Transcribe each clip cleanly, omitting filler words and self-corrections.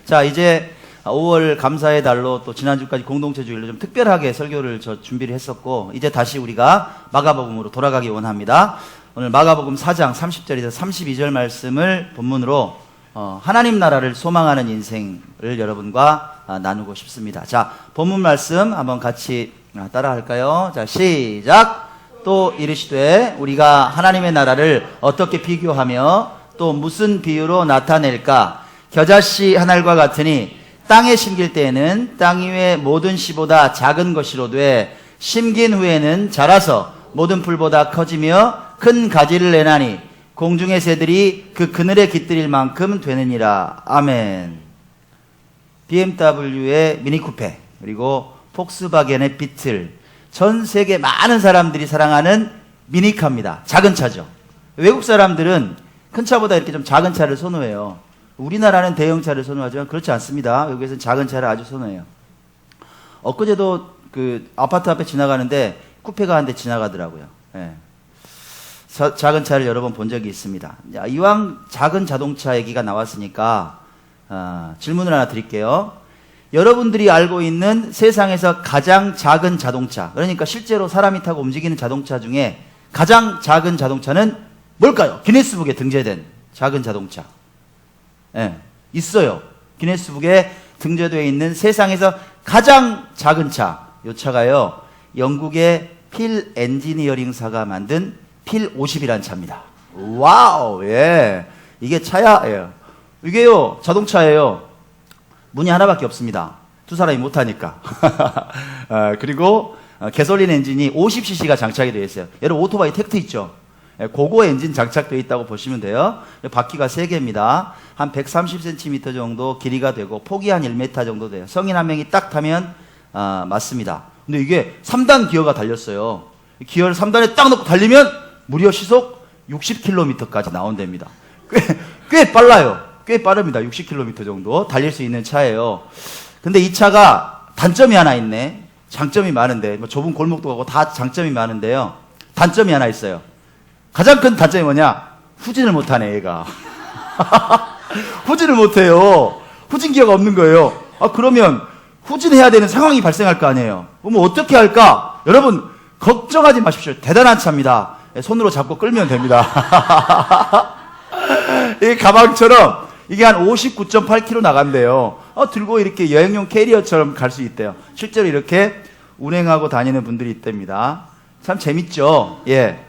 자, 이제 5월 감사의 달로 또 지난주까지 공동체 주일로 좀 특별하게 설교를 준비를 했었고, 이제 다시 우리가 마가복음으로 돌아가기 원합니다. 오늘 마가복음 4장 30절에서 32절 말씀을 본문으로 하나님 나라를 소망하는 인생을 여러분과 나누고 싶습니다. 자, 본문 말씀 한번 같이 따라 할까요? 자, 시작. 또 이르시되 우리가 하나님의 나라를 어떻게 비교하며 또 무슨 비유로 나타낼까? 겨자씨 한 알과 같으니 땅에 심길 때에는 땅 위의 모든 씨보다 작은 것이로되 심긴 후에는 자라서 모든 풀보다 커지며 큰 가지를 내나니 공중의 새들이 그 그늘에 깃들일 만큼 되느니라. 아멘. BMW의 미니쿠페, 그리고 폭스바겐의 비틀, 전 세계 많은 사람들이 사랑하는 미니카입니다. 작은 차죠. 외국 사람들은 큰 차보다 이렇게 좀 작은 차를 선호해요. 우리나라는 대형차를 선호하지만 그렇지 않습니다. 외국에서는 작은 차를 아주 선호해요. 엊그제도 그 아파트 앞에 지나가는데 쿠페가 한 대 지나가더라고요. 예. 작은 차를 여러 번 본 적이 있습니다. 이왕 작은 자동차 얘기가 나왔으니까 질문을 하나 드릴게요. 여러분들이 알고 있는 세상에서 가장 작은 자동차, 그러니까 실제로 사람이 타고 움직이는 자동차 중에 가장 작은 자동차는 뭘까요? 기네스북에 등재된 작은 자동차. 예, 있어요. 기네스북에 등재되어 있는 세상에서 가장 작은 차. 이 차가요, 영국의 필 엔지니어링사가 만든 필 50이라는 차입니다. 와우, 예. 이게 차야, 예. 이게요, 자동차예요. 문이 하나밖에 없습니다. 두 사람이 못하니까. 그리고 개솔린 엔진이 50cc가 장착이 되어 있어요. 여러분 오토바이 텍트 있죠? 그거 엔진 장착되어 있다고 보시면 돼요. 바퀴가 3개입니다. 한 130cm 정도 길이가 되고 폭이 한 1m 정도 돼요. 성인 한 명이 딱 타면 맞습니다. 근데 이게 3단 기어가 달렸어요. 기어를 3단에 딱 넣고 달리면 무려 시속 60km까지 나온답니다. 꽤 빨라요. 꽤 빠릅니다. 60km 정도 달릴 수 있는 차예요. 근데 이 차가 단점이 하나 있네. 장점이 많은데, 뭐 좁은 골목도 가고 다 장점이 많은데요. 단점이 하나 있어요. 가장 큰 단점이 뭐냐? 후진을 못하네, 얘가. 후진을 못해요. 후진 기어가 없는 거예요. 그러면 후진해야 되는 상황이 발생할 거 아니에요. 그러면 어떻게 할까? 여러분, 걱정하지 마십시오. 대단한 차입니다. 손으로 잡고 끌면 됩니다. 이 가방처럼 이게 한 59.8km 나간대요. 들고 이렇게 여행용 캐리어처럼 갈 수 있대요. 실제로 이렇게 운행하고 다니는 분들이 있답니다. 참 재밌죠? 예.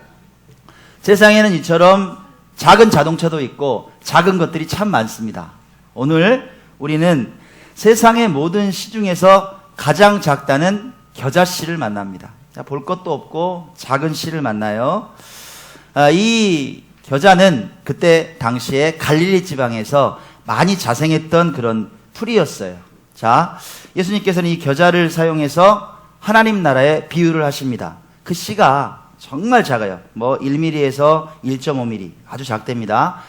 세상에는 이처럼 작은 자동차도 있고 작은 것들이 참 많습니다. 오늘 우리는 세상의 모든 시 중에서 가장 작다는 겨자씨를 만납니다. 자, 볼 것도 없고 작은 씨를 만나요. 이 겨자는 그때 당시에 갈릴리 지방에서 많이 자생했던 그런 풀이었어요. 자, 예수님께서는 이 겨자를 사용해서 하나님 나라에 비유를 하십니다. 그 씨가 정말 작아요. 뭐 1mm에서 1.5mm, 아주 작답니다.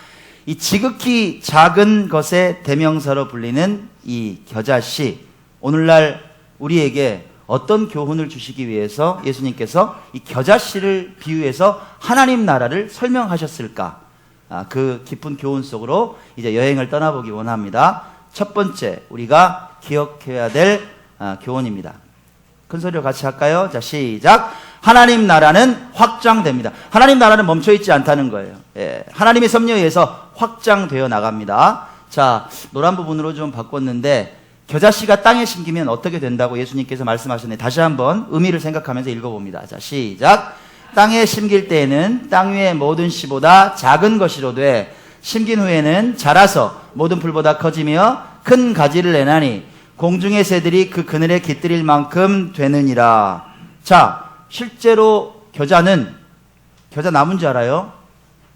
이 지극히 작은 것의 대명사로 불리는 이 겨자씨, 오늘날 우리에게 어떤 교훈을 주시기 위해서 예수님께서 이 겨자씨를 비유해서 하나님 나라를 설명하셨을까? 그 깊은 교훈 속으로 이제 여행을 떠나보기 원합니다. 첫 번째, 우리가 기억해야 될 교훈입니다. 큰 소리로 같이 할까요? 자, 시작. 하나님 나라는 확장됩니다. 하나님 나라는 멈춰있지 않다는 거예요. 예, 하나님의 섭리에 의해서 확장되어 나갑니다. 자, 노란 부분으로 좀 바꿨는데, 겨자씨가 땅에 심기면 어떻게 된다고 예수님께서 말씀하셨는데, 다시 한번 의미를 생각하면서 읽어봅니다. 자, 시작. 땅에 심길 때에는 땅 위의 모든 씨보다 작은 것이로되 심긴 후에는 자라서 모든 풀보다 커지며 큰 가지를 내나니 공중의 새들이 그 그늘에 깃들일 만큼 되느니라. 자, 실제로 겨자 나무인지 알아요?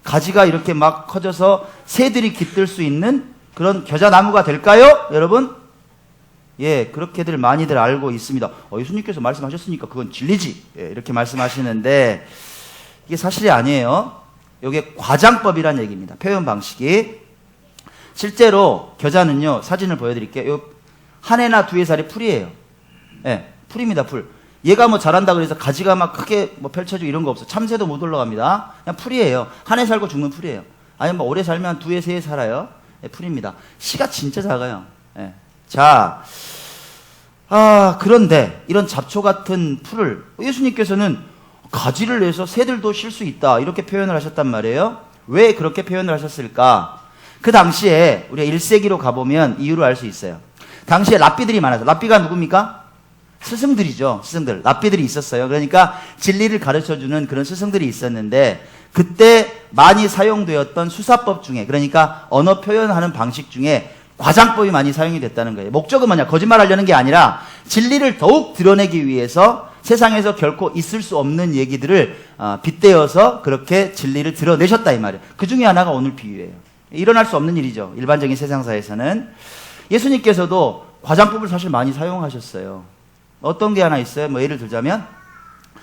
가지가 이렇게 막 커져서 새들이 깃들 수 있는 그런 겨자 나무가 될까요? 여러분? 예, 그렇게들 많이들 알고 있습니다. 예수님께서 말씀하셨으니까 그건 진리지. 예, 이렇게 말씀하시는데 이게 사실이 아니에요. 이게 과장법이란 얘기입니다. 표현 방식이. 실제로 겨자는요, 사진을 보여드릴게요. 한 해나 두 해 살이 풀이에요. 예, 풀입니다, 풀. 얘가 뭐 자란다 그래서 가지가 막 크게 뭐 펼쳐지고 이런 거 없어. 참새도 못 올라갑니다. 그냥 풀이에요. 한 해 살고 죽는 풀이에요. 아니면 뭐 오래 살면 두 해, 세 해 살아요. 예, 풀입니다. 씨가 진짜 작아요. 예. 자, 그런데 이런 잡초 같은 풀을 예수님께서는 가지를 내서 새들도 쉴 수 있다 이렇게 표현을 하셨단 말이에요. 왜 그렇게 표현을 하셨을까? 그 당시에 우리가 1세기로 가보면 이유를 알 수 있어요. 당시에 랍비들이 많아서, 랍비가 누굽니까? 스승들이죠. 스승들. 랍비들이 있었어요. 그러니까 진리를 가르쳐주는 그런 스승들이 있었는데 그때 많이 사용되었던 수사법 중에, 그러니까 언어 표현하는 방식 중에 과장법이 많이 사용이 됐다는 거예요. 목적은 뭐냐? 거짓말하려는 게 아니라 진리를 더욱 드러내기 위해서 세상에서 결코 있을 수 없는 얘기들을 빗대어서 그렇게 진리를 드러내셨다 이 말이에요. 그 중에 하나가 오늘 비유예요. 일어날 수 없는 일이죠. 일반적인 세상사에서는. 예수님께서도 과장법을 사실 많이 사용하셨어요. 어떤 게 하나 있어요? 뭐 예를 들자면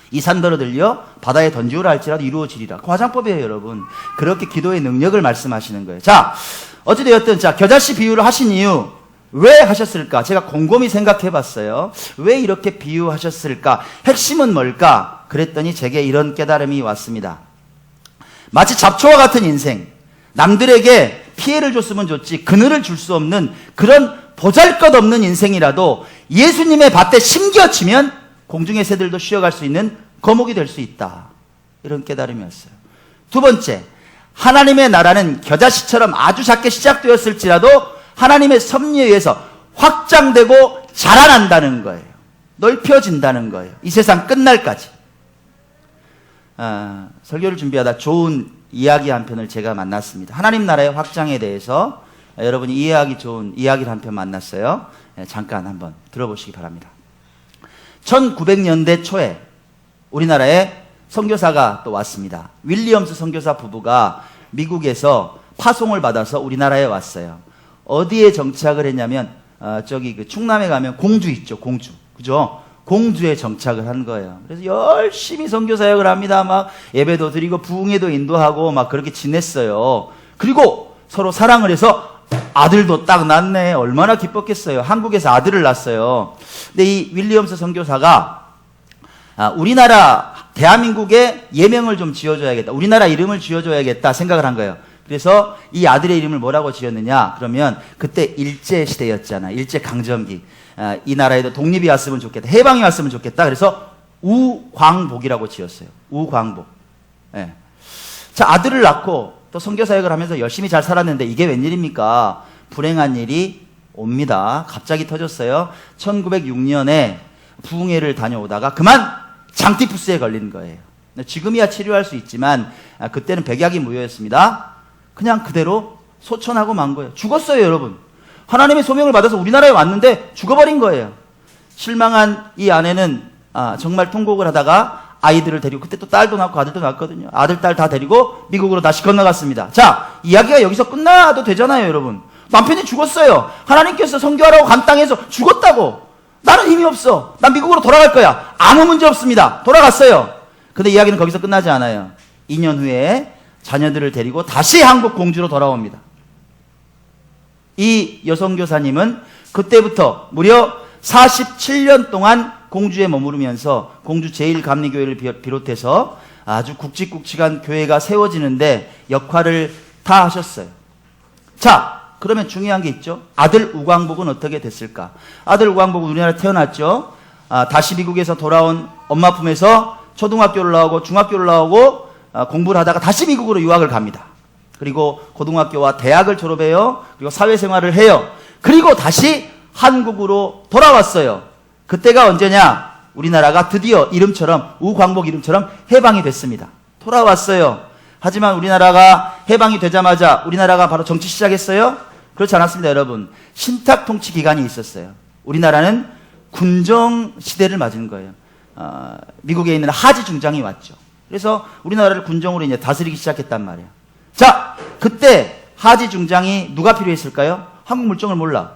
이 산더러 들려 바다에 던지오라 할지라도 이루어지리라. 과장법이에요, 여러분. 그렇게 기도의 능력을 말씀하시는 거예요. 자, 어찌되었든 자, 겨자씨 비유를 하신 이유 왜 하셨을까? 제가 곰곰이 생각해 봤어요. 왜 이렇게 비유하셨을까? 핵심은 뭘까? 그랬더니 제게 이런 깨달음이 왔습니다. 마치 잡초와 같은 인생, 남들에게 피해를 줬으면 좋지 그늘을 줄 수 없는 그런 보잘것없는 인생이라도 예수님의 밭에 심겨치면 공중의 새들도 쉬어갈 수 있는 거목이 될 수 있다. 이런 깨달음이었어요. 두 번째, 하나님의 나라는 겨자씨처럼 아주 작게 시작되었을지라도 하나님의 섭리에 의해서 확장되고 자라난다는 거예요. 넓혀진다는 거예요. 이 세상 끝날까지. 설교를 준비하다 좋은 이야기 한 편을 제가 만났습니다. 하나님 나라의 확장에 대해서 여러분이 이해하기 좋은 이야기를 한 편 만났어요. 잠깐 한번 들어보시기 바랍니다. 1900년대 초에 우리나라에 선교사가 또 왔습니다. 윌리엄스 선교사 부부가 미국에서 파송을 받아서 우리나라에 왔어요. 어디에 정착을 했냐면 저기 그 충남에 가면 공주 있죠. 공주. 그죠? 공주에 정착을 한 거예요. 그래서 열심히 선교 사역을 합니다. 막 예배도 드리고 부흥회도 인도하고 막 그렇게 지냈어요. 그리고 서로 사랑을 해서 아들도 딱 낳네. 얼마나 기뻤겠어요. 한국에서 아들을 낳았어요. 근데 이 윌리엄스 선교사가 우리나라 대한민국에 예명을 좀 지어줘야겠다. 우리나라 이름을 지어줘야겠다 생각을 한 거예요. 그래서 이 아들의 이름을 뭐라고 지었느냐? 그러면 그때 일제시대였잖아. 일제강점기. 이 나라에도 독립이 왔으면 좋겠다. 해방이 왔으면 좋겠다. 그래서 우광복이라고 지었어요. 우광복. 예. 자, 아들을 낳고 또 선교사역을 하면서 열심히 잘 살았는데 이게 웬일입니까? 불행한 일이 옵니다. 갑자기 터졌어요. 1906년에 부흥회를 다녀오다가 그만 장티푸스에 걸린 거예요. 지금이야 치료할 수 있지만 그때는 백약이 무효였습니다. 그냥 그대로 소천하고 만 거예요. 죽었어요, 여러분. 하나님의 소명을 받아서 우리나라에 왔는데 죽어버린 거예요. 실망한 이 아내는 정말 통곡을 하다가 아이들을 데리고, 그때 또 딸도 낳고 아들도 낳았거든요. 아들, 딸 다 데리고 미국으로 다시 건너갔습니다. 자, 이야기가 여기서 끝나도 되잖아요, 여러분. 남편이 죽었어요. 하나님께서 선교하라고 간 땅에서 죽었다고. 나는 힘이 없어. 난 미국으로 돌아갈 거야. 아무 문제 없습니다. 돌아갔어요. 근데 이야기는 거기서 끝나지 않아요. 2년 후에 자녀들을 데리고 다시 한국 공주로 돌아옵니다. 이 여성교사님은 그때부터 무려 47년 동안 공주에 머무르면서 공주 제1감리교회를 비롯해서 아주 굵직굵직한 교회가 세워지는데 역할을 다 하셨어요. 자, 그러면 중요한 게 있죠. 아들 우광복은 어떻게 됐을까? 아들 우광복은 우리나라에 태어났죠. 다시 미국에서 돌아온 엄마 품에서 초등학교를 나오고 중학교를 나오고 공부를 하다가 다시 미국으로 유학을 갑니다. 그리고 고등학교와 대학을 졸업해요. 그리고 사회생활을 해요. 그리고 다시 한국으로 돌아왔어요. 그때가 언제냐? 우리나라가 드디어 이름처럼, 우광복 이름처럼 해방이 됐습니다. 돌아왔어요. 하지만 우리나라가 해방이 되자마자 우리나라가 바로 정치 시작했어요? 그렇지 않았습니다, 여러분. 신탁 통치 기간이 있었어요. 우리나라는 군정 시대를 맞은 거예요. 미국에 있는 하지 중장이 왔죠. 그래서 우리나라를 군정으로 이제 다스리기 시작했단 말이에요. 자, 그때 하지 중장이 누가 필요했을까요? 한국 물정을 몰라.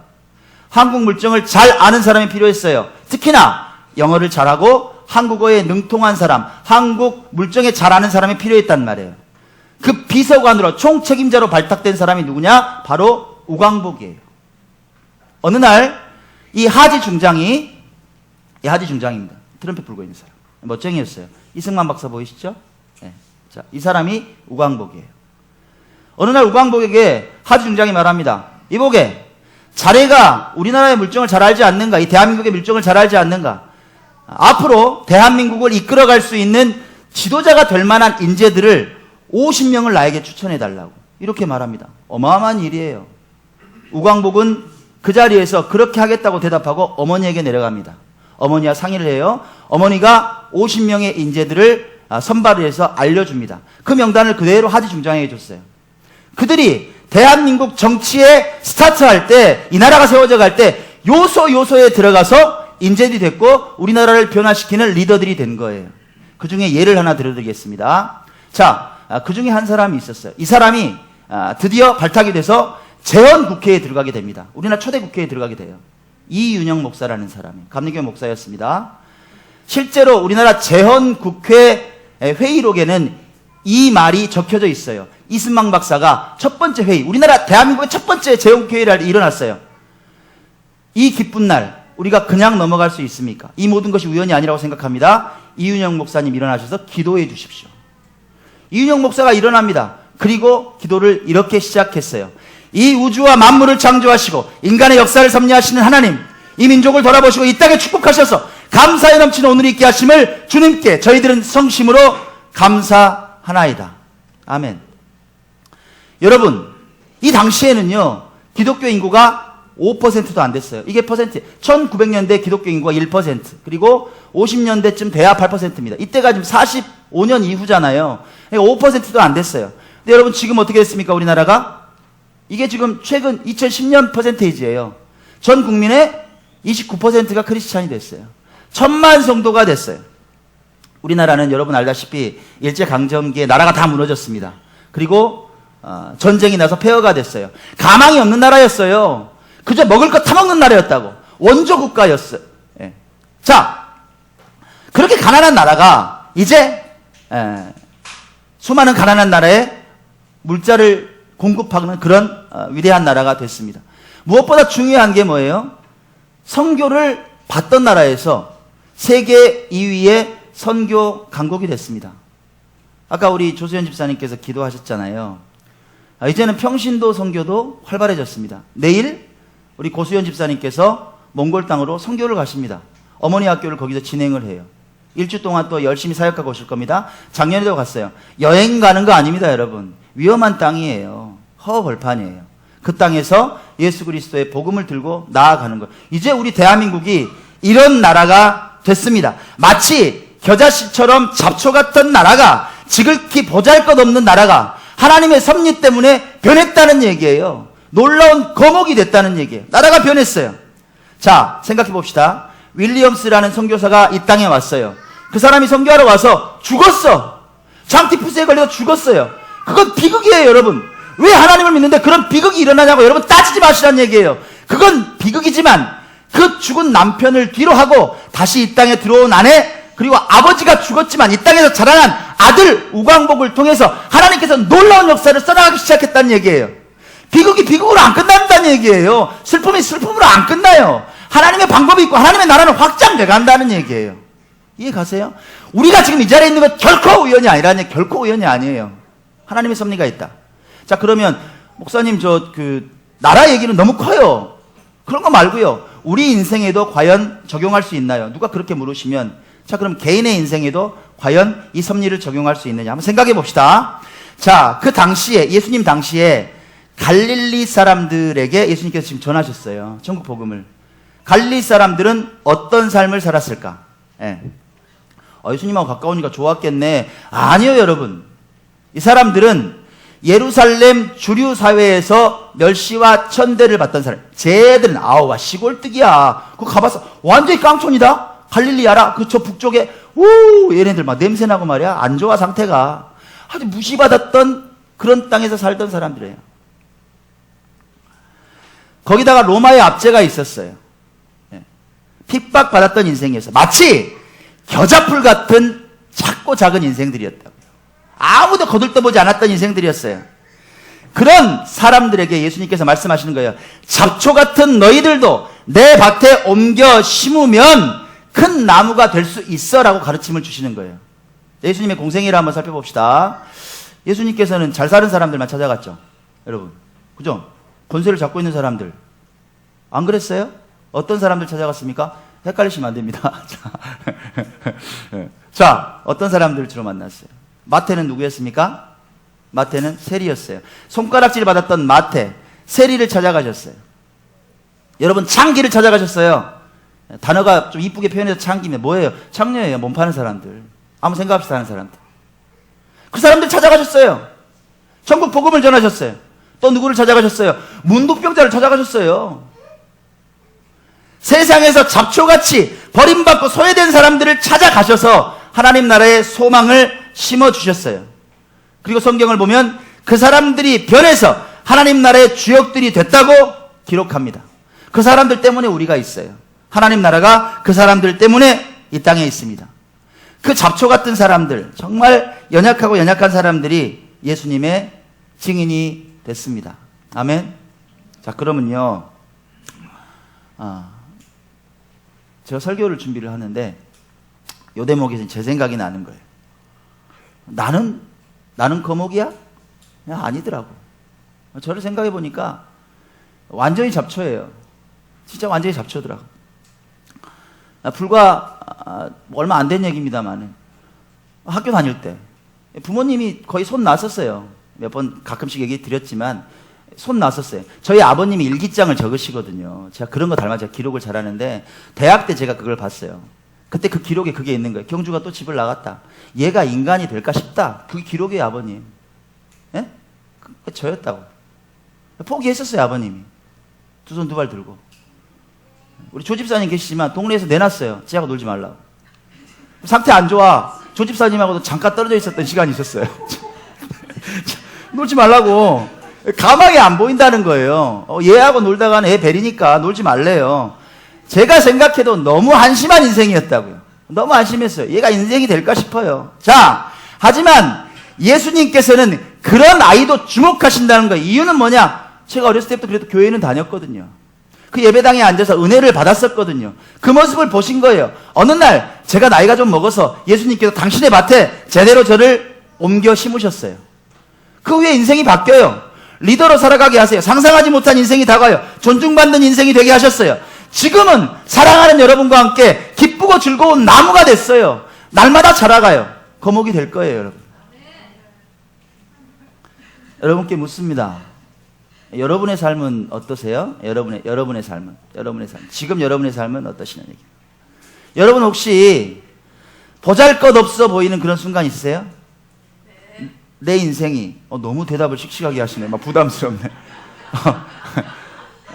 한국 물정을 잘 아는 사람이 필요했어요. 특히나 영어를 잘하고 한국어에 능통한 사람, 한국 물정에 잘 아는 사람이 필요했단 말이에요. 그 비서관으로 총책임자로 발탁된 사람이 누구냐? 바로 우광복이에요. 어느 날 이 하지 중장입니다. 트럼펫 불고 있는 사람. 멋쟁이였어요. 이승만 박사 보이시죠? 네. 자, 이 사람이 우광복이에요. 어느 날 우광복에게 하지 중장이 말합니다. 이보게, 자네가 우리나라의 물정을 잘 알지 않는가? 이 대한민국의 물정을 잘 알지 않는가? 앞으로 대한민국을 이끌어갈 수 있는 지도자가 될 만한 인재들을 50명을 나에게 추천해달라고 이렇게 말합니다. 어마어마한 일이에요. 우광복은 그 자리에서 그렇게 하겠다고 대답하고 어머니에게 내려갑니다. 어머니와 상의를 해요. 어머니가 50명의 인재들을 선발을 해서 알려줍니다. 그 명단을 그대로 하지 중장에게 줬어요. 그들이 대한민국 정치에 스타트할 때, 이 나라가 세워져 갈 때 요소에 들어가서 인재들이 됐고 우리나라를 변화시키는 리더들이 된 거예요. 그 중에 예를 하나 들어드리겠습니다. 자, 그 중에 한 사람이 있었어요. 이 사람이 드디어 발탁이 돼서 재헌국회에 들어가게 됩니다. 우리나라 초대 국회에 들어가게 돼요. 이윤영 목사라는 사람이 감리교회 목사였습니다. 실제로 우리나라 재헌국회 회의록에는 이 말이 적혀져 있어요. 이승만 박사가 첫 번째 회의, 우리나라 대한민국의 첫 번째 재헌국회의를 일어났어요. 이 기쁜 날 우리가 그냥 넘어갈 수 있습니까? 이 모든 것이 우연이 아니라고 생각합니다. 이윤영 목사님 일어나셔서 기도해 주십시오. 이윤영 목사가 일어납니다. 그리고 기도를 이렇게 시작했어요. 이 우주와 만물을 창조하시고 인간의 역사를 섭리하시는 하나님, 이 민족을 돌아보시고 이 땅에 축복하셔서 감사에 넘치는 오늘이 있게 하심을 주님께 저희들은 성심으로 감사하나이다. 아멘. 여러분, 이 당시에는요 기독교 인구가 5%도 안 됐어요. 이게 퍼센트, 1900년대 기독교 인구가 1%, 그리고 50년대쯤 돼야 8%입니다. 이때가 지금 45년 이후잖아요. 5%도 안 됐어요. 근데 여러분 지금 어떻게 됐습니까? 우리나라가? 이게 지금 최근 2010년 퍼센테이지예요. 전 국민의 29%가 크리스찬이 됐어요. 1000만 성도가 됐어요. 우리나라는 여러분 알다시피 일제강점기에 나라가 다 무너졌습니다. 그리고 전쟁이 나서 폐허가 됐어요. 가망이 없는 나라였어요. 그저 먹을 거 타먹는 나라였다고. 원조 국가였어요. 예. 자, 그렇게 가난한 나라가 이제 수많은 가난한 나라에 물자를 공급하는 그런 위대한 나라가 됐습니다. 무엇보다 중요한 게 뭐예요? 선교를 받던 나라에서 세계 2위의 선교 강국이 됐습니다. 아까 우리 조수현 집사님께서 기도하셨잖아요. 이제는 평신도 선교도 활발해졌습니다. 내일 우리 고수현 집사님께서 몽골 땅으로 선교를 가십니다. 어머니 학교를 거기서 진행을 해요. 일주 동안 또 열심히 사역하고 오실 겁니다. 작년에도 갔어요. 여행 가는 거 아닙니다, 여러분. 위험한 땅이에요. 허허벌판이에요. 그 땅에서 예수 그리스도의 복음을 들고 나아가는 거예요. 이제 우리 대한민국이 이런 나라가 됐습니다. 마치 겨자씨처럼 잡초 같은 나라가, 지극히 보잘것없는 나라가 하나님의 섭리 때문에 변했다는 얘기예요. 놀라운 거목이 됐다는 얘기예요. 나라가 변했어요. 자, 생각해 봅시다. 윌리엄스라는 선교사가 이 땅에 왔어요. 그 사람이 선교하러 와서 죽었어. 장티푸스에 걸려서 죽었어요. 그건 비극이에요, 여러분. 왜 하나님을 믿는데 그런 비극이 일어나냐고 여러분 따지지 마시라는 얘기예요. 그건 비극이지만 그 죽은 남편을 뒤로 하고 다시 이 땅에 들어온 아내, 그리고 아버지가 죽었지만 이 땅에서 자라난 아들 우광복을 통해서 하나님께서 놀라운 역사를 써나가기 시작했다는 얘기예요. 비극이 비극으로 안 끝난다는 얘기예요. 슬픔이 슬픔으로 안 끝나요. 하나님의 방법이 있고 하나님의 나라는 확장돼 간다는 얘기예요. 이해 가세요? 우리가 지금 이 자리에 있는 건 결코 우연이 아니라는 얘기, 결코 우연이 아니에요. 하나님의 섭리가 있다. 자, 그러면 목사님 나라 얘기는 너무 커요. 그런 거 말고요. 우리 인생에도 과연 적용할 수 있나요? 누가 그렇게 물으시면, 자, 그럼 개인의 인생에도 과연 이 섭리를 적용할 수 있느냐? 한번 생각해 봅시다. 자, 그 당시에, 예수님 당시에 갈릴리 사람들에게 예수님께서 지금 전하셨어요. 천국 복음을. 갈릴리 사람들은 어떤 삶을 살았을까? 예. 예수님하고 가까우니까 좋았겠네. 아니요, 여러분. 이 사람들은 예루살렘 주류 사회에서 멸시와 천대를 받던 사람. 쟤들은 아우와 시골뜨기야. 그거 가봤어. 완전히 깡촌이다. 갈릴리 알아? 그 저 북쪽에 얘네들 막 냄새나고 말이야. 안 좋아 상태가. 아주 무시받았던 그런 땅에서 살던 사람들이에요. 거기다가 로마의 압제가 있었어요. 핍박받았던 인생이었어요. 마치 겨자풀 같은 작고 작은 인생들이었다고요. 아무도 거들떠보지 않았던 인생들이었어요. 그런 사람들에게 예수님께서 말씀하시는 거예요. 잡초 같은 너희들도 내 밭에 옮겨 심으면 큰 나무가 될 수 있어 라고 가르침을 주시는 거예요. 예수님의 공생애를 한번 살펴봅시다. 예수님께서는 잘 사는 사람들만 찾아갔죠. 여러분, 그죠? 권세를 잡고 있는 사람들, 안 그랬어요? 어떤 사람들 찾아갔습니까? 헷갈리시면 안 됩니다. 자, 어떤 사람들 주로 만났어요? 마태는 누구였습니까? 마태는 세리였어요. 손가락질 받았던 마태, 세리를 찾아가셨어요. 여러분, 창기를 찾아가셨어요. 단어가 좀 이쁘게 표현해서 창기면 뭐예요? 창녀예요. 몸 파는 사람들. 아무 생각 없이 사는 사람들. 그 사람들 찾아가셨어요. 전국 복음을 전하셨어요. 또 누구를 찾아가셨어요? 문둥병자를 찾아가셨어요. 세상에서 잡초같이 버림받고 소외된 사람들을 찾아가셔서 하나님 나라의 소망을 심어주셨어요. 그리고 성경을 보면 그 사람들이 변해서 하나님 나라의 주역들이 됐다고 기록합니다. 그 사람들 때문에 우리가 있어요. 하나님 나라가 그 사람들 때문에 이 땅에 있습니다. 그 잡초 같은 사람들, 정말 연약하고 연약한 사람들이 예수님의 증인이 됐습니다. 아멘. 자, 그러면요, 제가 설교를 준비를 하는데 요 대목에서 제 생각이 나는 거예요. 나는 거목이야? 아니더라고. 저를 생각해 보니까 완전히 잡초예요. 진짜 완전히 잡초더라고. 불과 얼마 안 된 얘기입니다만 학교 다닐 때 부모님이 거의 손 놨었어요. 몇 번 가끔씩 얘기 드렸지만 손 놨었어요. 저희 아버님이 일기장을 적으시거든요. 제가 그런 거 닮아 제가 기록을 잘하는데 대학 때 제가 그걸 봤어요. 그때 그 기록에 그게 있는 거예요. 경주가 또 집을 나갔다. 얘가 인간이 될까 싶다. 그게 기록이에요, 아버님. 예? 저였다고. 포기했었어요, 아버님이. 두 손 두 발 들고. 우리 조집사님 계시지만 동네에서 내놨어요. 쟤하고 놀지 말라고. 상태 안 좋아. 조집사님하고도 잠깐 떨어져 있었던 시간이 있었어요. 놀지 말라고. 가망이 안 보인다는 거예요. 얘하고 놀다가는 애 베리니까 놀지 말래요. 제가 생각해도 너무 한심한 인생이었다고요. 너무 한심했어요. 얘가 인생이 될까 싶어요. 자, 하지만 예수님께서는 그런 아이도 주목하신다는 거예요. 이유는 뭐냐? 제가 어렸을 때부터 그래도 교회는 다녔거든요. 그 예배당에 앉아서 은혜를 받았었거든요. 그 모습을 보신 거예요. 어느 날 제가 나이가 좀 먹어서 예수님께서 당신의 밭에 제대로 저를 옮겨 심으셨어요. 그 후에 인생이 바뀌어요. 리더로 살아가게 하세요. 상상하지 못한 인생이 다가요. 존중받는 인생이 되게 하셨어요. 지금은 사랑하는 여러분과 함께 기쁘고 즐거운 나무가 됐어요. 날마다 자라가요. 거목이 될 거예요, 여러분. 여러분께 묻습니다. 여러분의 삶은 어떠세요? 여러분의 삶은. 지금 여러분의 삶은 어떠시냐는 얘기예요. 여러분 혹시 보잘것없어 보이는 그런 순간 있으세요? 내 인생이 너무 대답을 씩씩하게 하시네. 막 부담스럽네.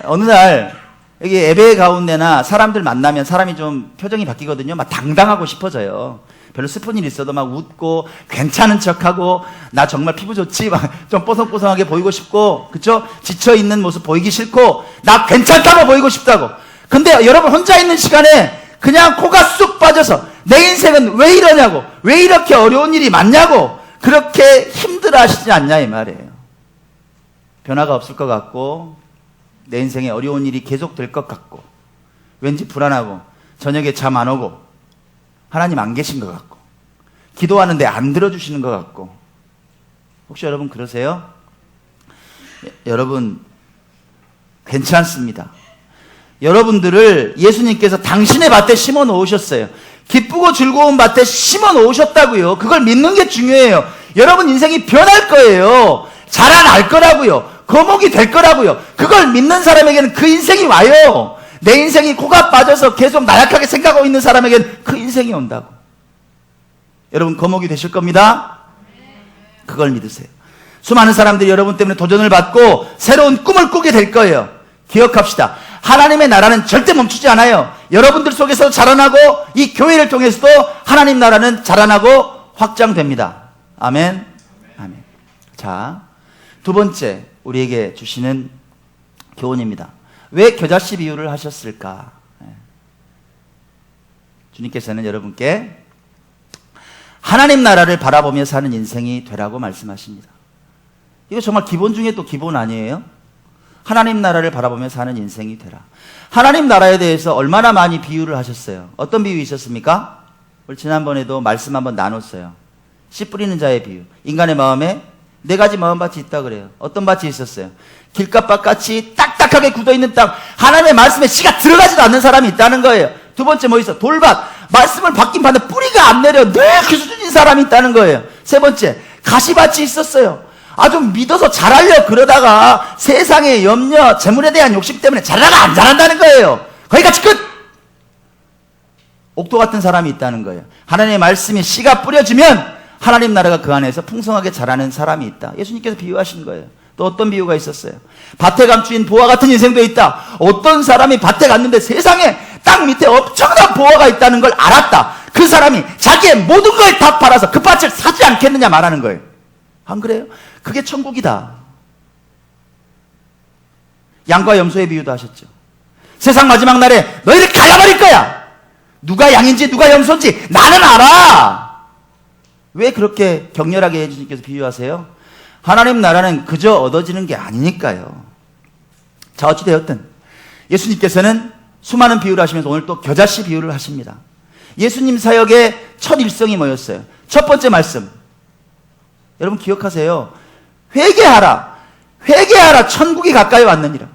어느 날 여기 예배 가운데나 사람들 만나면 사람이 좀 표정이 바뀌거든요. 막 당당하고 싶어져요. 별로 슬픈 일 있어도 막 웃고 괜찮은 척하고 나 정말 피부 좋지 막 좀 뽀송뽀송하게 보이고 싶고, 그쵸? 지쳐있는 모습 보이기 싫고 나 괜찮다고 보이고 싶다고. 근데 여러분 혼자 있는 시간에 그냥 코가 쑥 빠져서 내 인생은 왜 이러냐고, 왜 이렇게 어려운 일이 많냐고 그렇게 힘들어 하시지 않냐 이 말이에요. 변화가 없을 것 같고 내 인생에 어려운 일이 계속될 것 같고 왠지 불안하고 저녁에 잠 안 오고 하나님 안 계신 것 같고 기도하는데 안 들어주시는 것 같고. 혹시 여러분 그러세요? 여러분 괜찮습니다. 여러분들을 예수님께서 당신의 밭에 심어 놓으셨어요. 기쁘고 즐거운 밭에 심어 놓으셨다고요. 그걸 믿는 게 중요해요. 여러분 인생이 변할 거예요. 자라날 거라고요. 거목이 될 거라고요. 그걸 믿는 사람에게는 그 인생이 와요. 내 인생이 코가 빠져서 계속 나약하게 생각하고 있는 사람에게는 그 인생이 온다고. 여러분 거목이 되실 겁니다. 그걸 믿으세요. 수많은 사람들이 여러분 때문에 도전을 받고 새로운 꿈을 꾸게 될 거예요. 기억합시다. 하나님의 나라는 절대 멈추지 않아요. 여러분들 속에서 자라나고 이 교회를 통해서도 하나님 나라는 자라나고 확장됩니다. 아멘. 아멘. 자, 두 번째 우리에게 주시는 교훈입니다. 왜 겨자씨 비유를 하셨을까? 주님께서는 여러분께 하나님 나라를 바라보며 사는 인생이 되라고 말씀하십니다. 이거 정말 기본 중에 또 기본 아니에요? 하나님 나라를 바라보며 사는 인생이 되라. 하나님 나라에 대해서 얼마나 많이 비유를 하셨어요. 어떤 비유 있었습니까? 우리 지난번에도 말씀 한번 나눴어요. 씨 뿌리는 자의 비유. 인간의 마음에 네 가지 마음밭이 있다 그래요. 어떤 밭이 있었어요? 길가밭같이 딱딱하게 굳어있는 땅, 하나님의 말씀에 씨가 들어가지도 않는 사람이 있다는 거예요. 두 번째 뭐 있어? 돌밭, 말씀을 받긴 받는데 뿌리가 안 내려 늘 그 수준인 사람이 있다는 거예요. 세 번째, 가시밭이 있었어요. 아주 믿어서 잘하려 그러다가 세상의 염려, 재물에 대한 욕심 때문에 잘하다가 안 잘한다는 거예요. 거기까지 끝! 옥토 같은 사람이 있다는 거예요. 하나님의 말씀이 씨가 뿌려지면 하나님 나라가 그 안에서 풍성하게 자라는 사람이 있다. 예수님께서 비유하신 거예요. 또 어떤 비유가 있었어요? 밭에 감추인 보화 같은 인생도 있다. 어떤 사람이 밭에 갔는데 세상에 땅 밑에 엄청난 보화가 있다는 걸 알았다. 그 사람이 자기의 모든 걸 다 팔아서 그 밭을 사지 않겠느냐 말하는 거예요. 안 그래요? 그게 천국이다. 양과 염소의 비유도 하셨죠. 세상 마지막 날에 너희를 갈라버릴 거야. 누가 양인지 누가 염소인지 나는 알아. 왜 그렇게 격렬하게 예수님께서 비유하세요? 하나님 나라는 그저 얻어지는 게 아니니까요. 자, 어찌되었든 예수님께서는 수많은 비유를 하시면서 오늘 또 겨자씨 비유를 하십니다. 예수님 사역의 첫 일성이 뭐였어요? 첫 번째 말씀, 여러분 기억하세요. 회개하라, 회개하라, 천국이 가까이 왔느니라.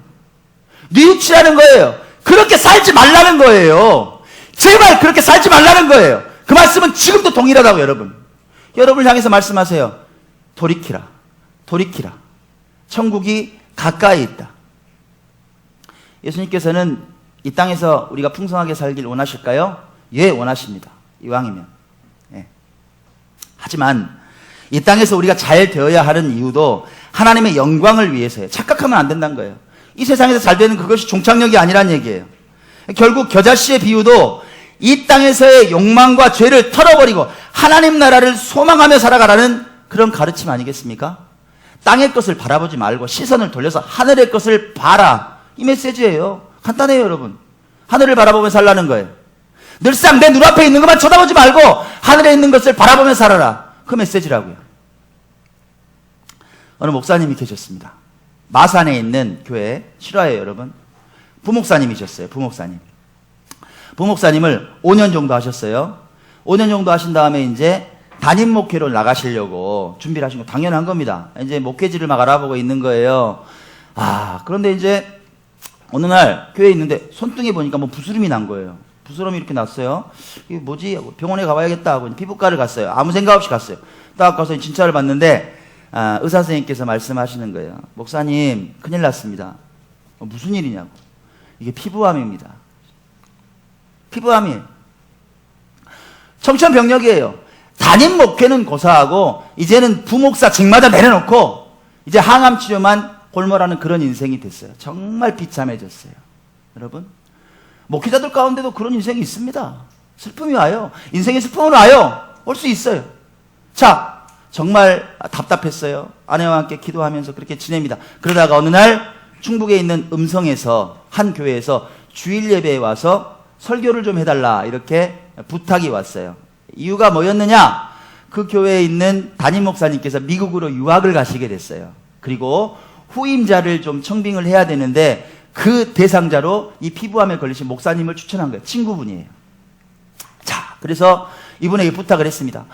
뉘우치라는 거예요. 그렇게 살지 말라는 거예요. 제발 그렇게 살지 말라는 거예요. 그 말씀은 지금도 동일하다고. 여러분을 향해서 말씀하세요. 돌이키라, 돌이키라, 천국이 가까이 있다. 예수님께서는 이 땅에서 우리가 풍성하게 살길 원하실까요? 예, 원하십니다. 이왕이면. 예. 하지만 이 땅에서 우리가 잘 되어야 하는 이유도 하나님의 영광을 위해서예요. 착각하면 안 된다는 거예요. 이 세상에서 잘 되는 그것이 종착역이 아니란 얘기예요. 결국 겨자씨의 비유도 이 땅에서의 욕망과 죄를 털어버리고 하나님 나라를 소망하며 살아가라는 그런 가르침 아니겠습니까? 땅의 것을 바라보지 말고 시선을 돌려서 하늘의 것을 봐라. 이 메시지예요. 간단해요, 여러분. 하늘을 바라보며 살라는 거예요. 늘상 내 눈앞에 있는 것만 쳐다보지 말고 하늘에 있는 것을 바라보며 살아라. 그 메시지라고요. 어느 목사님이 계셨습니다. 마산에 있는 교회, 실화예요, 여러분. 부목사님이셨어요. 부목사님을 5년 정도 하셨어요. 5년 정도 하신 다음에 이제 담임 목회로 나가시려고 준비를 하신 거 당연한 겁니다. 이제 목회지를 막 알아보고 있는 거예요. 그런데 이제 어느 날 교회에 있는데 손등에 보니까 뭐 부스럼이 난 거예요. 부스럼이 이렇게 났어요. 이게 뭐지? 병원에 가봐야겠다 하고 피부과를 갔어요. 아무 생각 없이 갔어요. 딱 가서 진찰을 받는데 의사 선생님께서 말씀하시는 거예요. 목사님, 큰일 났습니다. 무슨 일이냐고. 이게 피부암입니다. 피부암이에요. 청천벽력이에요. 담임 목회는 고사하고 이제는 부목사직마다 내려놓고 이제 항암 치료만 골몰하는 그런 인생이 됐어요. 정말 비참해졌어요. 여러분, 목회자들 가운데도 그런 인생이 있습니다. 슬픔이 와요. 인생의 슬픔은 와요. 올 수 있어요. 자, 정말 답답했어요. 아내와 함께 기도하면서 그렇게 지냅니다. 그러다가 어느 날 충북에 있는 음성에서 한 교회에서 주일 예배에 와서 설교를 좀 해달라 이렇게 부탁이 왔어요. 이유가 뭐였느냐? 그 교회에 있는 담임 목사님께서 미국으로 유학을 가시게 됐어요. 그리고 후임자를 좀 청빙을 해야 되는데 그 대상자로 이 피부암에 걸리신 목사님을 추천한 거예요. 친구분이에요. 자, 그래서 이분에게 부탁을 했습니다.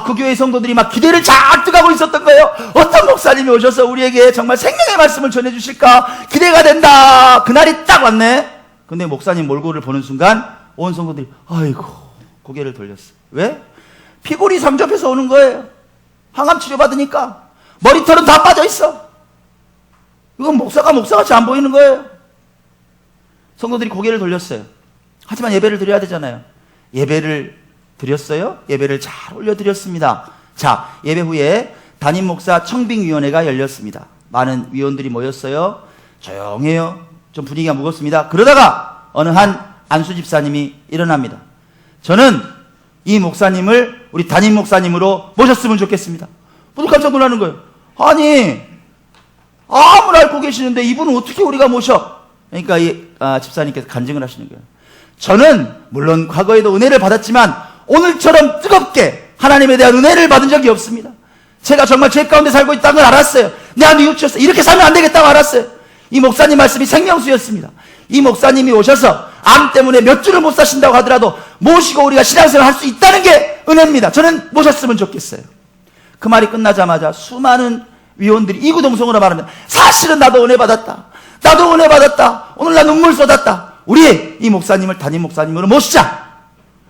그 교회 성도들이 막 기대를 잔뜩 하고 있었던 거예요. 어떤 목사님이 오셔서 우리에게 정말 생명의 말씀을 전해주실까 기대가 된다. 그날이 딱 왔네. 근데 목사님 몰골을 보는 순간 온 성도들이 아이고 고개를 돌렸어요. 왜? 피골이 삼접해서 오는 거예요. 항암 치료 받으니까 머리털은 다 빠져 있어. 이건 목사같이 안 보이는 거예요. 성도들이 고개를 돌렸어요. 하지만 예배를 드려야 되잖아요. 예배를 드렸어요? 예배를 잘 올려드렸습니다. 자, 예배 후에 담임 목사 청빙위원회가 열렸습니다. 많은 위원들이 모였어요. 조용해요. 좀 분위기가 무겁습니다. 그러다가 어느 한 안수 집사님이 일어납니다. 저는 이 목사님을 우리 담임 목사님으로 모셨으면 좋겠습니다. 모두 깜짝 놀라는 거예요. 아니, 암을 앓고 계시는데 이분은 어떻게 우리가 모셔? 그러니까 이 집사님께서 간증을 하시는 거예요. 저는 물론 과거에도 은혜를 받았지만 오늘처럼 뜨겁게 하나님에 대한 은혜를 받은 적이 없습니다. 제가 정말 죄 가운데 살고 있다는 걸 알았어요. 내 안에 뉘우쳤어요. 이렇게 살면 안 되겠다고 알았어요. 이 목사님 말씀이 생명수였습니다. 이 목사님이 오셔서 암 때문에 몇 주를 못 사신다고 하더라도 모시고 우리가 신앙생활 할 수 있다는 게 은혜입니다. 저는 모셨으면 좋겠어요. 그 말이 끝나자마자 수많은 위원들이 이구동성으로 말합니다. 사실은 나도 은혜 받았다. 나도 은혜 받았다. 오늘 나 눈물 쏟았다. 우리 이 목사님을 담임 목사님으로 모시자.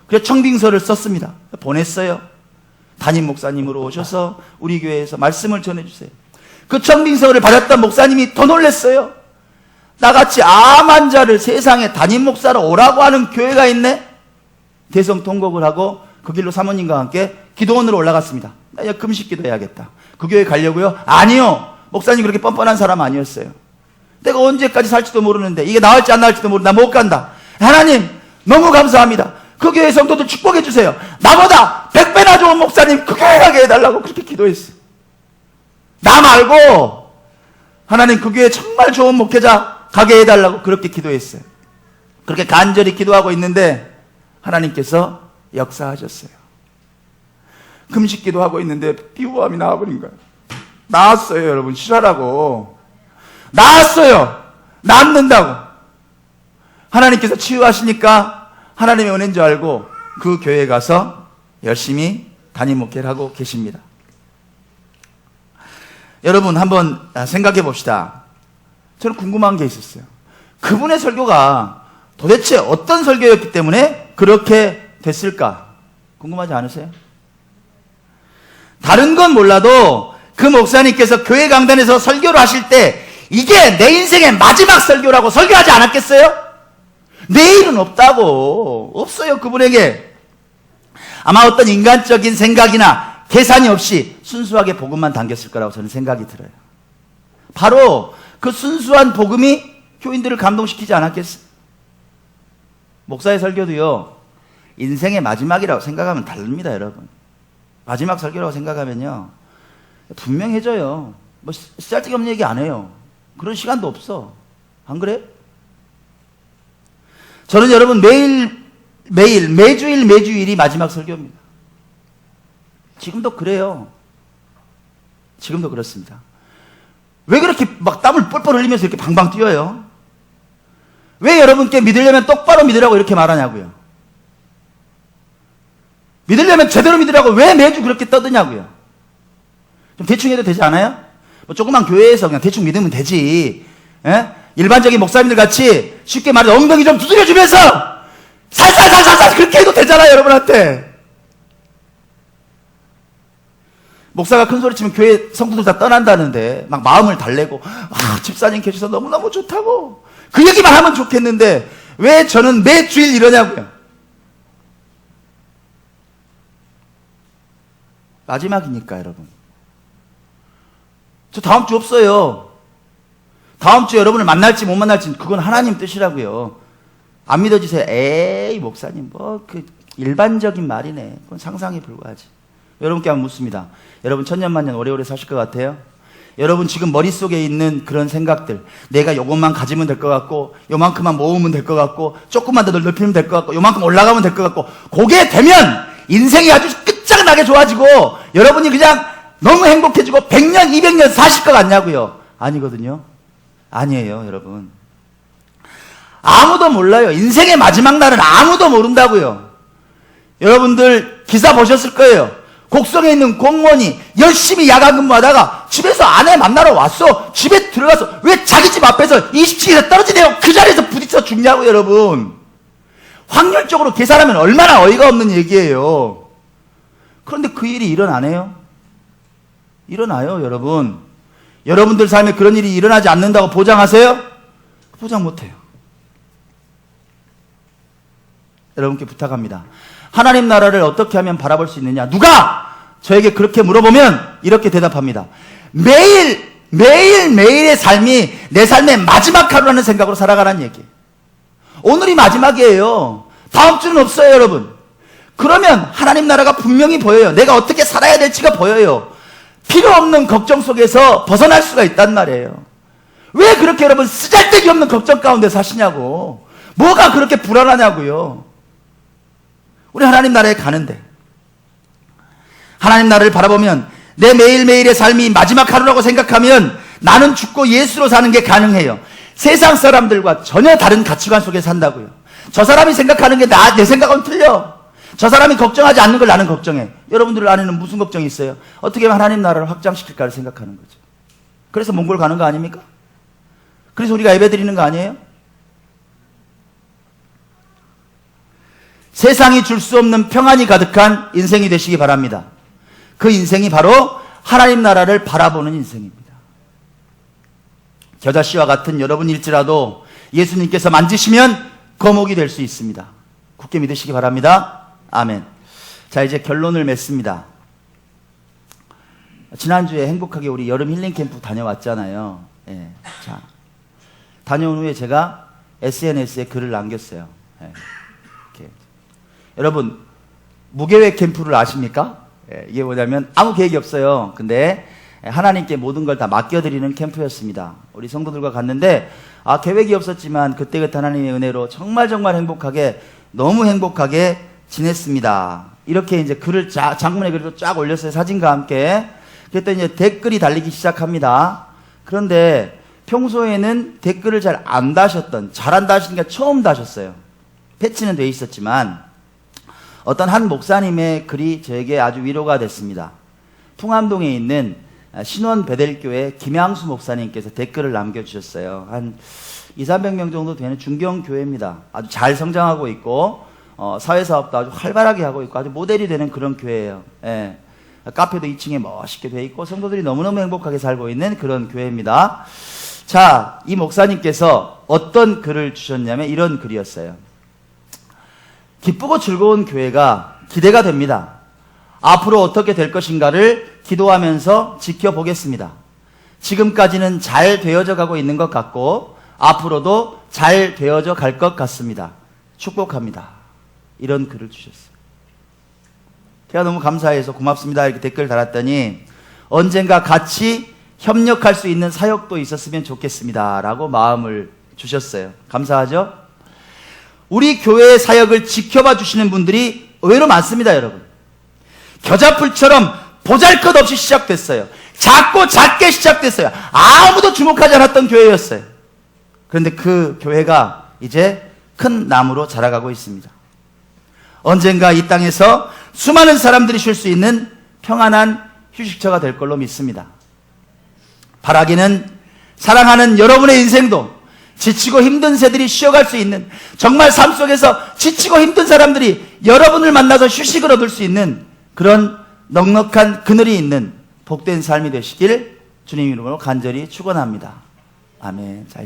그래서 청빙서를 썼습니다. 보냈어요. 담임 목사님으로 오셔서 우리 교회에서 말씀을 전해주세요. 그 청빙서를 받았던 목사님이 더 놀랐어요. 나같이 암 환자를 세상에 담임 목사로 오라고 하는 교회가 있네. 대성통곡을 하고 그 길로 사모님과 함께 기도원으로 올라갔습니다. 나 이제 금식 기도해야겠다. 그 교회 가려고요? 아니요. 목사님 그렇게 뻔뻔한 사람 아니었어요. 내가 언제까지 살지도 모르는데 이게 나을지 안 나을지도 모르는데 나 못 간다. 하나님 너무 감사합니다. 그 교회 성도들 축복해 주세요. 나보다 100배나 좋은 목사님 그 교회 가게 해달라고 그렇게 기도했어요. 나 말고 하나님 그 교회 정말 좋은 목회자 가게 해달라고 그렇게 기도했어요. 그렇게 간절히 기도하고 있는데 하나님께서 역사하셨어요. 금식 기도하고 있는데 비호감이 나와버린 거예요. 나왔어요. 여러분 실화라고. 나왔어요. 낫는다고. 하나님께서 치유하시니까 하나님의 은혜인 줄 알고 그 교회에 가서 열심히 담임 목회를 하고 계십니다. 여러분 한번 생각해 봅시다. 저는 궁금한 게 있었어요. 그분의 설교가 도대체 어떤 설교였기 때문에 그렇게 됐을까? 궁금하지 않으세요? 다른 건 몰라도 그 목사님께서 교회 강단에서 설교를 하실 때 이게 내 인생의 마지막 설교라고 설교하지 않았겠어요? 내일은 없다고. 없어요, 그분에게. 아마 어떤 인간적인 생각이나 계산이 없이 순수하게 복음만 담겼을 거라고 저는 생각이 들어요. 바로 그 순수한 복음이 교인들을 감동시키지 않았겠어요? 목사의 설교도요, 인생의 마지막이라고 생각하면 다릅니다, 여러분. 마지막 설교라고 생각하면요, 분명해져요. 뭐 쓸데기 없는 얘기 안 해요. 그런 시간도 없어. 안 그래? 저는 여러분 매주일이 마지막 설교입니다. 지금도 그래요. 지금도 그렇습니다. 왜 그렇게 막 땀을 뻘뻘 흘리면서 이렇게 방방 뛰어요? 왜 여러분께 믿으려면 똑바로 믿으라고 이렇게 말하냐고요? 믿으려면 제대로 믿으라고 왜 매주 그렇게 떠드냐고요? 좀 대충 해도 되지 않아요? 뭐 조그만 교회에서 그냥 대충 믿으면 되지. 에? 일반적인 목사님들 같이 쉽게 말해서 엉덩이 좀 두드려주면서 살살살살살 그렇게 해도 되잖아요, 여러분한테. 목사가 큰 소리 치면 교회 성도들 다 떠난다는데 막 마음을 달래고 집사님 계셔서 너무너무 좋다고 그 얘기만 하면 좋겠는데 왜 저는 매주일 이러냐고요. 마지막이니까 여러분. 저 다음 주 없어요. 다음 주에 여러분을 만날지 못 만날지 그건 하나님 뜻이라고요. 안 믿어지세요? 에이 목사님 뭐 그 일반적인 말이네. 그건 상상에 불과하지. 여러분께 한번 묻습니다. 여러분 천년만년 오래오래 사실 것 같아요? 여러분 지금 머릿속에 있는 그런 생각들, 내가 요것만 가지면 될 것 같고 요만큼만 모으면 될 것 같고 조금만 더 넓히면 될 것 같고 요만큼 올라가면 될 것 같고 그게 되면 인생이 아주 끝장나게 좋아지고 여러분이 그냥 너무 행복해지고 100년, 200년 사실 것 같냐고요. 아니거든요. 아니에요, 여러분. 아무도 몰라요. 인생의 마지막 날은 아무도 모른다고요. 여러분들 기사 보셨을 거예요. 곡성에 있는 공무원이 열심히 야간 근무하다가 집에서 아내 만나러 왔어. 집에 들어가서 왜 자기 집 앞에서 27에서 떨어지네요. 그 자리에서 부딪혀 죽냐고 여러분. 확률적으로 계산하면 얼마나 어이가 없는 얘기예요. 그런데 그 일이 일어나네요. 일어나요, 여러분. 여러분들 삶에 그런 일이 일어나지 않는다고 보장하세요? 보장 못해요. 여러분께 부탁합니다. 하나님 나라를 어떻게 하면 바라볼 수 있느냐? 누가 저에게 그렇게 물어보면 이렇게 대답합니다. 매일의 삶이 내 삶의 마지막 하루라는 생각으로 살아가라는 얘기예요. 오늘이 마지막이에요. 다음 주는 없어요, 여러분. 그러면 하나님 나라가 분명히 보여요. 내가 어떻게 살아야 될지가 보여요. 필요 없는 걱정 속에서 벗어날 수가 있단 말이에요. 왜 그렇게 여러분 쓰잘데기 없는 걱정 가운데 사시냐고. 뭐가 그렇게 불안하냐고요. 우리 하나님 나라에 가는데 하나님 나라를 바라보면 내 매일매일의 삶이 마지막 하루라고 생각하면 나는 죽고 예수로 사는 게 가능해요. 세상 사람들과 전혀 다른 가치관 속에 산다고요. 저 사람이 생각하는 게 내 생각은 틀려. 저 사람이 걱정하지 않는 걸 나는 걱정해. 여러분들 안에는 무슨 걱정이 있어요? 어떻게 하면 하나님 나라를 확장시킬까를 생각하는 거죠. 그래서 몽골 가는 거 아닙니까? 그래서 우리가 예배 드리는 거 아니에요? 세상이 줄 수 없는 평안이 가득한 인생이 되시기 바랍니다. 그 인생이 바로 하나님 나라를 바라보는 인생입니다. 겨자씨와 같은 여러분일지라도 예수님께서 만지시면 거목이 될 수 있습니다. 굳게 믿으시기 바랍니다. 아멘. 자, 이제 결론을 맺습니다. 지난주에 행복하게 우리 여름 힐링 캠프 다녀왔잖아요. 예. 자, 다녀온 후에 제가 SNS에 글을 남겼어요. 예. 이렇게. 여러분, 무계획 캠프를 아십니까? 예. 이게 뭐냐면 아무 계획이 없어요. 근데 하나님께 모든 걸 다 맡겨드리는 캠프였습니다. 우리 성도들과 갔는데 계획이 없었지만 그때그때 하나님의 은혜로 정말 행복하게, 너무 행복하게 지냈습니다. 이렇게 이제 글을 장문의 글을 쫙 올렸어요. 사진과 함께. 그랬더니 이제 댓글이 달리기 시작합니다. 그런데 평소에는 댓글을 잘 안 다셨던, 잘 안 다시니까 처음 다셨어요. 패치는 돼 있었지만 어떤 한 목사님의 글이 저에게 아주 위로가 됐습니다. 풍암동에 있는 신원 베델교회 김양수 목사님께서 댓글을 남겨주셨어요. 한 200~300명 정도 되는 중경교회입니다. 아주 잘 성장하고 있고 사회사업도 아주 활발하게 하고 있고 아주 모델이 되는 그런 교회예요. 예. 카페도 2층에 멋있게 돼 있고 성도들이 너무너무 행복하게 살고 있는 그런 교회입니다. 자, 이 목사님께서 어떤 글을 주셨냐면 이런 글이었어요. 기쁘고 즐거운 교회가 기대가 됩니다. 앞으로 어떻게 될 것인가를 기도하면서 지켜보겠습니다. 지금까지는 잘 되어져 가고 있는 것 같고 앞으로도 잘 되어져 갈 것 같습니다. 축복합니다. 이런 글을 주셨어요. 제가 너무 감사해서 고맙습니다 이렇게 댓글 달았더니 언젠가 같이 협력할 수 있는 사역도 있었으면 좋겠습니다 라고 마음을 주셨어요. 감사하죠? 우리 교회의 사역을 지켜봐 주시는 분들이 의외로 많습니다. 여러분, 겨자풀처럼 보잘것없이 시작됐어요. 작게 시작됐어요. 아무도 주목하지 않았던 교회였어요. 그런데 그 교회가 이제 큰 나무로 자라가고 있습니다. 언젠가 이 땅에서 수많은 사람들이 쉴 수 있는 평안한 휴식처가 될 걸로 믿습니다. 바라기는 사랑하는 여러분의 인생도 지치고 힘든 새들이 쉬어갈 수 있는, 정말 삶 속에서 지치고 힘든 사람들이 여러분을 만나서 휴식을 얻을 수 있는 그런 넉넉한 그늘이 있는 복된 삶이 되시길 주님 이름으로 간절히 축원합니다. 아멘. 잘